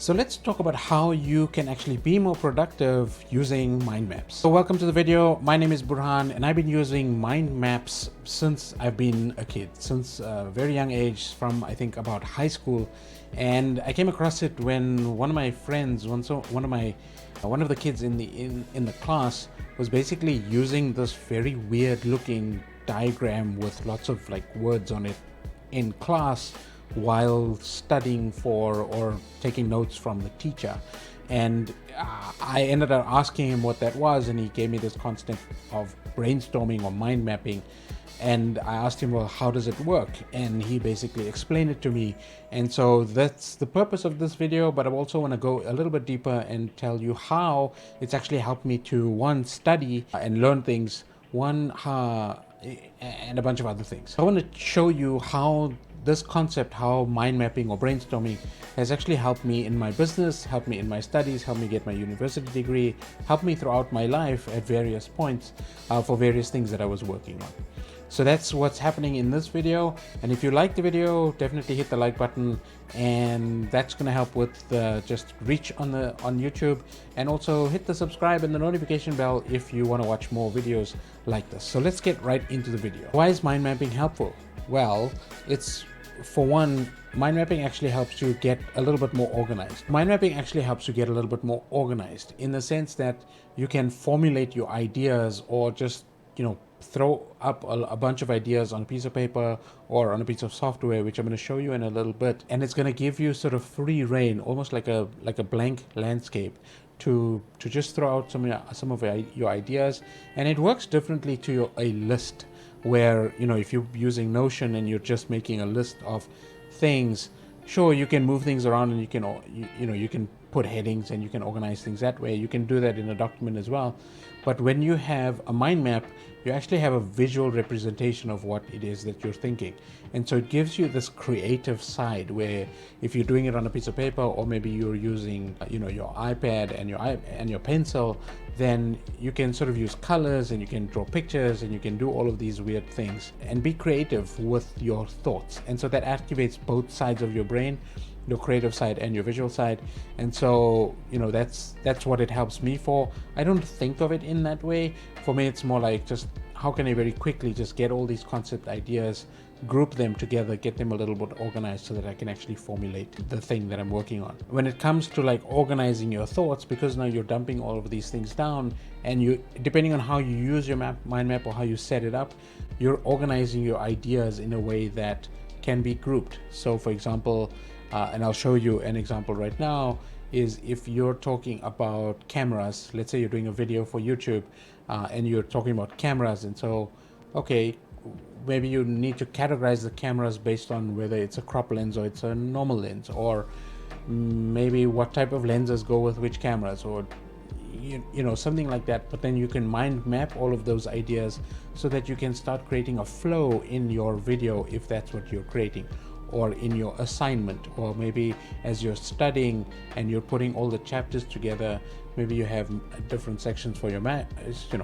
So let's talk about how you can actually be more productive using mind maps. So welcome to the video. My name is Burhan and I've been using mind maps since I've been a kid, since a very young age, from I think about high school. And I came across it when one of my friends, one of the kids in the class was basically using this very weird looking diagram with lots of like words on it in class while studying for or taking notes from the teacher. And I ended up asking him what that was, and he gave me this concept of brainstorming or mind mapping. And I asked him, well, how does it work? And he basically explained it to me. And so that's the purpose of this video, but I also want to go a little bit deeper and tell you how it's actually helped me to, one, study and learn things, and a bunch of other things. I want to show you how this concept, how mind mapping or brainstorming has actually helped me in my business, helped me in my studies, helped me get my university degree, helped me throughout my life at various points for various things that I was working on. So that's what's happening in this video. And if you like the video, definitely hit the like button, and that's going to help with just reach on YouTube, and also hit the subscribe and the notification bell if you want to watch more videos like this. So let's get right into the video. Why is mind mapping helpful? Well, for one, mind mapping actually helps you get a little bit more organized. Mind mapping actually helps you get a little bit more organized in the sense that you can formulate your ideas, or just, throw up a bunch of ideas on a piece of paper or on a piece of software, which I'm going to show you in a little bit. And it's going to give you sort of free reign, almost like a blank landscape, to just throw out some of your ideas. And it works differently to a list, where, if you're using Notion and you're just making a list of things, sure, you can move things around and you can put headings and you can organize things that way. You can do that in a document as well. But when you have a mind map, you actually have a visual representation of what it is that you're thinking. And so it gives you this creative side where, if you're doing it on a piece of paper, or maybe you're using your iPad and your pencil, then you can sort of use colors and you can draw pictures and you can do all of these weird things and be creative with your thoughts. And so that activates both sides of your brain, your creative side and your visual side. And so that's what it helps me for. I don't think of it in that way. For me, it's more like, just how can I very quickly just get all these concept ideas, group them together, get them a little bit organized so that I can actually formulate the thing that I'm working on. When it comes to like organizing your thoughts, because now you're dumping all of these things down, and you, depending on how you use your mind map or how you set it up, you're organizing your ideas in a way that can be grouped. So for example, and I'll show you an example right now, is if you're talking about cameras. Let's say you're doing a video for YouTube, and you're talking about cameras. And so, okay, maybe you need to categorize the cameras based on whether it's a crop lens or it's a normal lens, or maybe what type of lenses go with which cameras, or something like that. But then you can mind map all of those ideas so that you can start creating a flow in your video, if that's what you're creating, or in your assignment, or maybe as you're studying and you're putting all the chapters together. Maybe you have different sections for your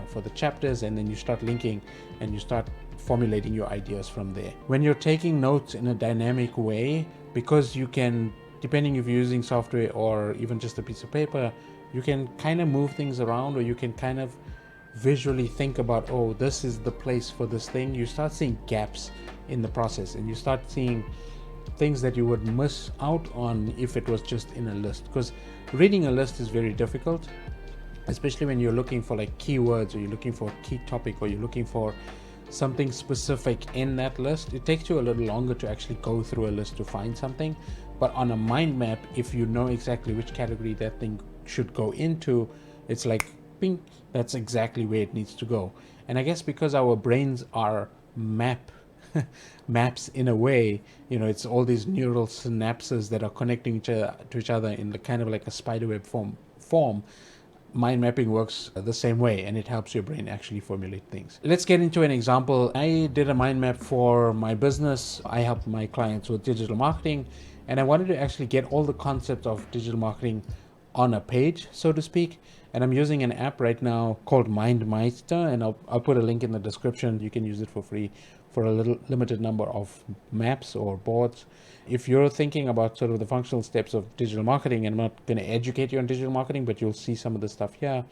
for the chapters, and then you start linking and you start formulating your ideas from there. When you're taking notes in a dynamic way, because you can, depending if you're using software or even just a piece of paper, you can kind of move things around, or you can kind of visually think about, oh, this is the place for this thing. You start seeing gaps in the process, and you start seeing things that you would miss out on if it was just in a list. Because reading a list is very difficult, especially when you're looking for like keywords, or you're looking for a key topic, or you're looking for something specific in that list. It takes you a little longer to actually go through a list to find something. But on a mind map, if you know exactly which category that thing should go into, it's like, ping, that's exactly where it needs to go. And I guess because our brains are maps in a way, it's all these neural synapses that are connecting to each other in the kind of like a spiderweb form. Mind mapping works the same way, and it helps your brain actually formulate things. Let's get into an example. I did a mind map for my business. I help my clients with digital marketing, and I wanted to actually get all the concepts of digital marketing on a page, so to speak. And I'm using an app right now called MindMeister, and I'll put a link in the description. You can use it for free for a little limited number of maps or boards. If you're thinking about sort of the functional steps of digital marketing, and I'm not going to educate you on digital marketing, but you'll see some of the stuff here.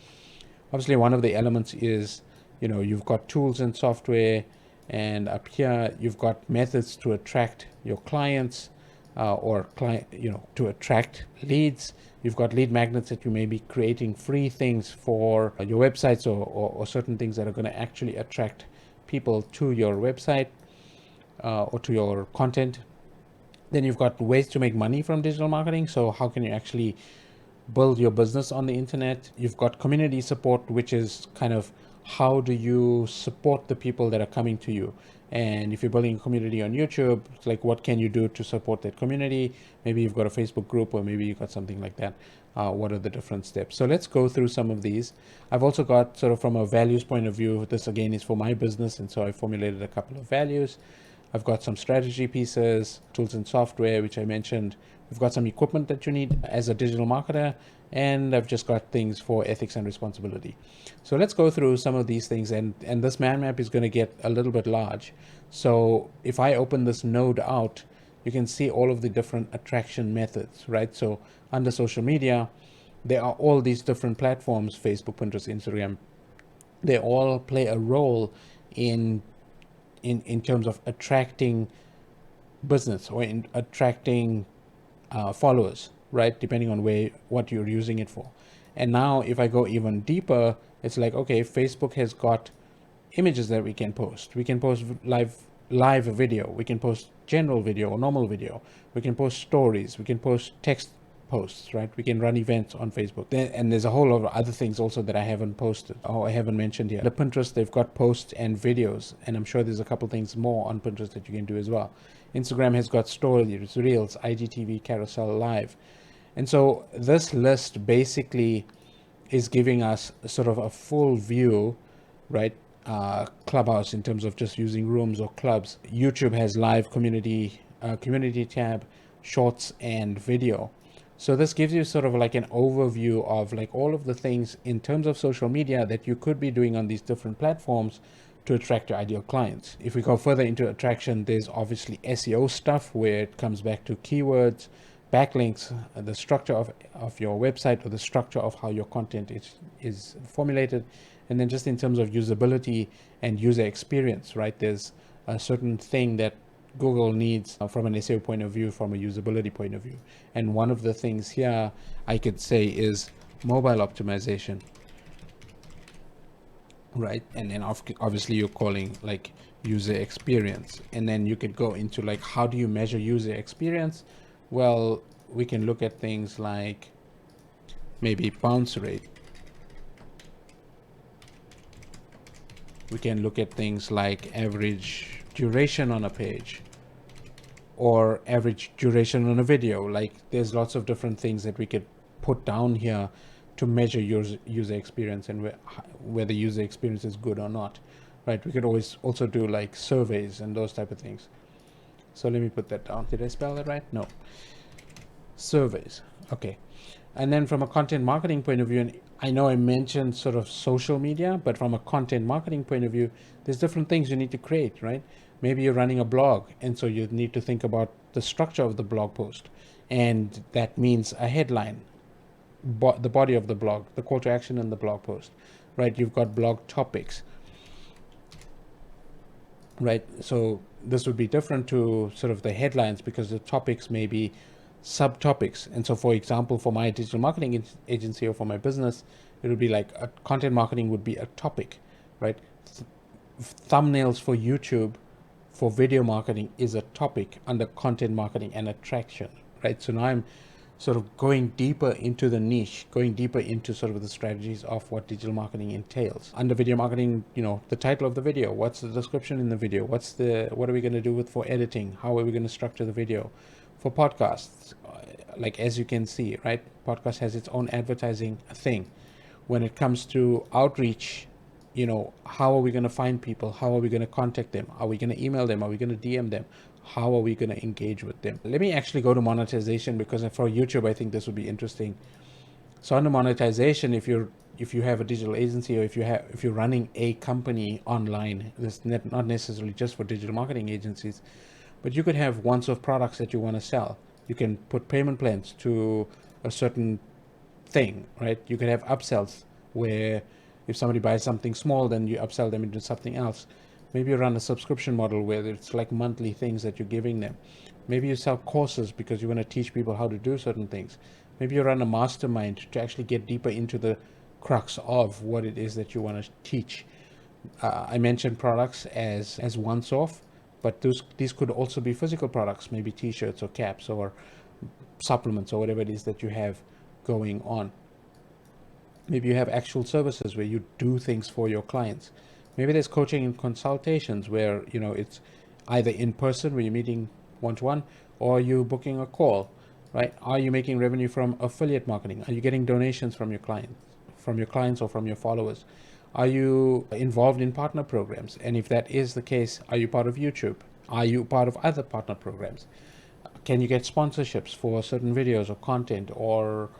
Obviously, one of the elements is, you've got tools and software, and up here you've got methods to attract your clients, to attract leads. You've got lead magnets that you may be creating, free things for your websites, or certain things that are going to actually attract people to your website or to your content. Then you've got ways to make money from digital marketing. So how can you actually build your business on the internet? You've got community support, which is kind of how do you support the people that are coming to you. And if you're building a community on YouTube, it's like, what can you do to support that community? Maybe you've got a Facebook group, or maybe you've got something like that. What are the different steps? So let's go through some of these. I've also got, sort of from a values point of view, this again is for my business, and so I formulated a couple of values. I've got some strategy pieces, tools and software, which I mentioned. We've got some equipment that you need as a digital marketer, and I've just got things for ethics and responsibility. So let's go through some of these things, and this man map is going to get a little bit large. So if I open this node out, you can see all of the different attraction methods, right? So under social media, there are all these different platforms: Facebook, Pinterest, Instagram. They all play a role in terms of attracting business, or in attracting followers, right? Depending on what you're using it for. And now if I go even deeper, it's like, okay, Facebook has got images that we can post. We can post live video. We can post general video or normal video. We can post stories. We can post text posts, right? We can run events on Facebook. And there's a whole lot of other things also that I haven't posted, or I haven't mentioned here. The Pinterest, they've got posts and videos, and I'm sure there's a couple things more on Pinterest that you can do as well. Instagram has got stories, reels, IGTV, carousel, live. And so this list basically is giving us sort of a full view, right? Clubhouse, in terms of just using rooms or clubs. YouTube has live community tab, shorts, and video. So this gives you sort of like an overview of like all of the things in terms of social media that you could be doing on these different platforms to attract your ideal clients. If we go further into attraction, there's obviously SEO stuff, where it comes back to keywords, backlinks, the structure of your website, or the structure of how your content is formulated. And then just in terms of usability and user experience, right? There's a certain thing that Google needs from an SEO point of view, from a usability point of view. And one of the things here I could say is mobile optimization, right? And then obviously you're calling like user experience. And then you could go into like, how do you measure user experience? Well, we can look at things like maybe bounce rate. We can look at things like average duration on a page, or average duration on a video. Like, there's lots of different things that we could put down here to measure user experience, and whether user experience is good or not, right? We could always also do like surveys and those type of things. So let me put that down. Did I spell that right? No. Surveys. Okay. And then from a content marketing point of view, and I know I mentioned sort of social media, but from a content marketing point of view, there's different things you need to create, right? Maybe you're running a blog, and so you need to think about the structure of the blog post. And that means a headline, the body of the blog, the call to action in the blog post, right? You've got blog topics, right? So this would be different to sort of the headlines, because the topics may be subtopics. And so, for example, for my digital marketing agency, or for my business, it would be like a content marketing would be a topic, right? Thumbnails for YouTube, for video marketing, is a topic under content marketing and attraction, right? So now I'm sort of going deeper into the niche, going deeper into sort of the strategies of what digital marketing entails. Under video marketing, the title of the video, what's the description in the video, what are we going to do for editing, how are we going to structure the video. For podcasts, like, as you can see, right, podcast has its own advertising thing. When it comes to outreach, how are we going to find people? How are we going to contact them? Are we going to email them? Are we going to DM them? How are we going to engage with them? Let me actually go to monetization, because for YouTube, I think this would be interesting. So under monetization, if you're if you have a digital agency, or if you're running a company online, this not necessarily just for digital marketing agencies, but you could have once-off products that you want to sell. You can put payment plans to a certain thing, right? You could have upsells where if somebody buys something small, then you upsell them into something else. Maybe you run a subscription model where it's like monthly things that you're giving them. Maybe you sell courses because you want to teach people how to do certain things. Maybe you run a mastermind to actually get deeper into the crux of what it is that you want to teach. I mentioned products as once off, but these could also be physical products, maybe t-shirts or caps or supplements or whatever it is that you have going on. Maybe you have actual services where you do things for your clients. Maybe there's coaching and consultations where, it's either in person where you're meeting one-to-one, or you booking a call, right? Are you making revenue from affiliate marketing? Are you getting donations from your clients or from your followers? Are you involved in partner programs? And if that is the case, are you part of YouTube? Are you part of other partner programs? Can you get sponsorships for certain videos or content or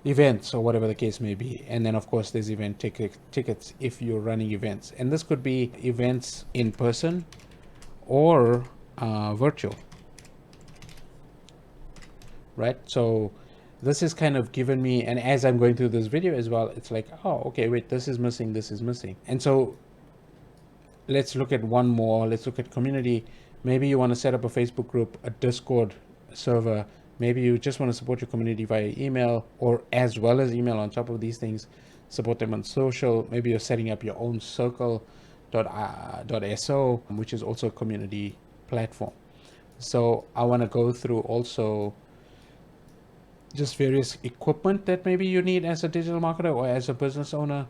events or whatever the case may be? And then of course there's event tickets if you're running events, and this could be events in person or virtual, right? So this is kind of given me, and as I'm going through this video as well, it's like, oh, okay, wait, this is missing. And so let's look at one more. Let's look at community. Maybe you want to set up a Facebook group, a Discord server. Maybe you just want to support your community via email, or as well as email on top of these things, support them on social. Maybe you're setting up your own circle.so, which is also a community platform. So I want to go through also just various equipment that maybe you need as a digital marketer or as a business owner.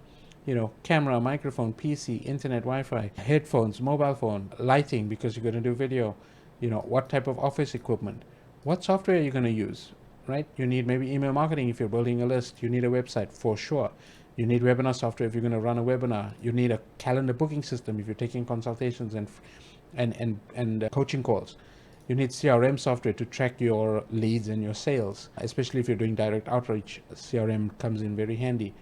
Camera, microphone, PC, internet, Wi-Fi, headphones, mobile phone, lighting because you're going to do video, what type of office equipment, what software are you going to use, right? You need maybe email marketing if you're building a list. You need a website for sure. You need webinar software if you're going to run a webinar. You need a calendar booking system if you're taking consultations and coaching calls. You need CRM software to track your leads and your sales, especially if you're doing direct outreach. CRM comes in very handy.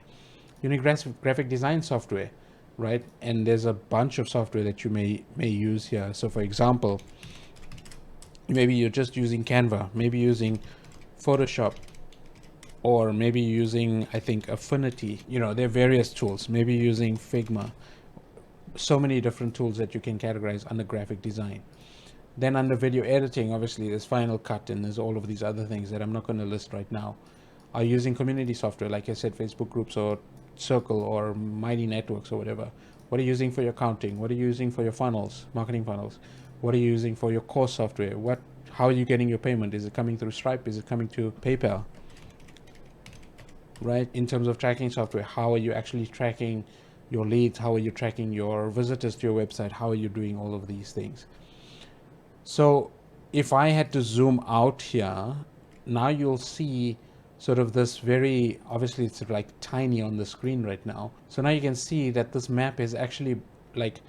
You need graphic design software, right? And there's a bunch of software that you may use here. So for example, maybe you're just using Canva, maybe using Photoshop, or maybe using, I think, Affinity. There are various tools, maybe using Figma. So many different tools that you can categorize under graphic design. Then under video editing, obviously there's Final Cut and there's all of these other things that I'm not going to list right now. Are you using community software, like I said, Facebook groups or Circle or Mighty Networks or whatever? What are you using for your accounting? What are you using for your funnels, marketing funnels? What are you using for your course software? How are you getting your payment? Is it coming through Stripe? Is it coming to PayPal? Right? In terms of tracking software, how are you actually tracking your leads? How are you tracking your visitors to your website? How are you doing all of these things? So if I had to zoom out here, now you'll see sort of this very, obviously it's like tiny on the screen right now. So now you can see that this map is actually like,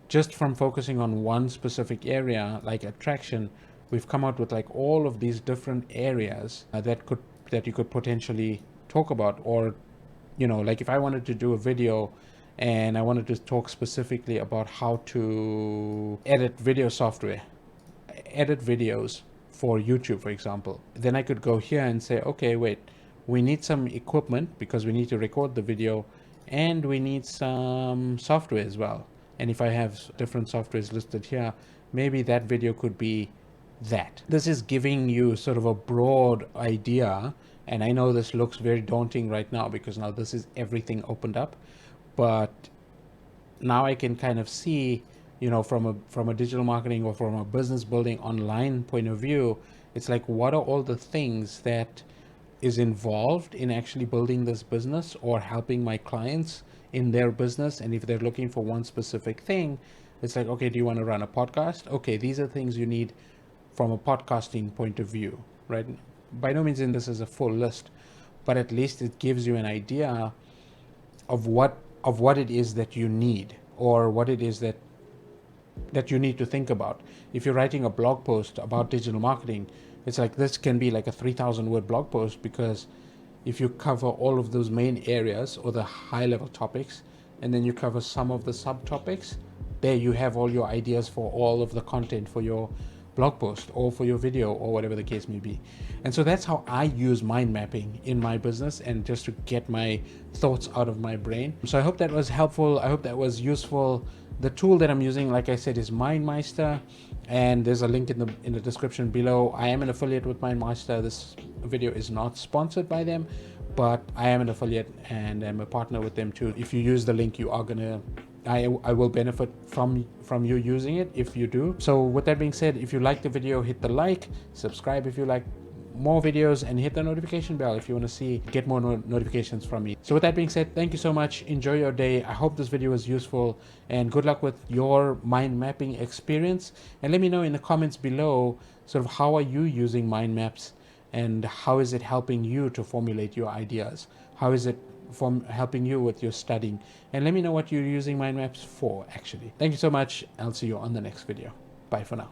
just from focusing on one specific area, like attraction, we've come out with like all of these different areas that you could potentially talk about. Or, like if I wanted to do a video and I wanted to talk specifically about how to edit videos for YouTube, for example, then I could go here and say, okay, wait, we need some equipment because we need to record the video, and we need some software as well. And if I have different softwares listed here, maybe that video could be that. This is giving you sort of a broad idea, and I know this looks very daunting right now because now this is everything opened up, but now I can kind of see, from a digital marketing or from a business building online point of view, it's like, what are all the things that is involved in actually building this business or helping my clients in their business? And if they're looking for one specific thing, it's like, okay, do you want to run a podcast? Okay, these are things you need from a podcasting point of view, right? By no means in this is a full list, but at least it gives you an idea of what it is that you need, or what it is that you need to think about. If you're writing a blog post about digital marketing, it's like, this can be like a 3,000 word blog post because if you cover all of those main areas or the high level topics, and then you cover some of the subtopics, there you have all your ideas for all of the content for your blog post or for your video or whatever the case may be. And so that's how I use mind mapping in my business, and just to get my thoughts out of my brain. So I hope that was helpful. I hope that was useful. The tool that I'm using, like I said, is MindMeister, and there's a link in the description below. I am an affiliate with MindMeister. This video is not sponsored by them, but I am an affiliate and I'm a partner with them too. If you use the link, you are gonna I will benefit from you using it if you do. So with that being said, if you like the video, hit the like, subscribe if you like more videos, and hit the notification bell if you want to get more notifications from me. So with that being said, thank you so much. Enjoy your day. I hope this video was useful, and good luck with your mind mapping experience. And let me know in the comments below sort of how are you using mind maps, and how is it helping you to formulate your ideas? How is it helping you with your studying? And let me know what you're using mind maps for actually. Thank you so much. I'll see you on the next video. Bye for now.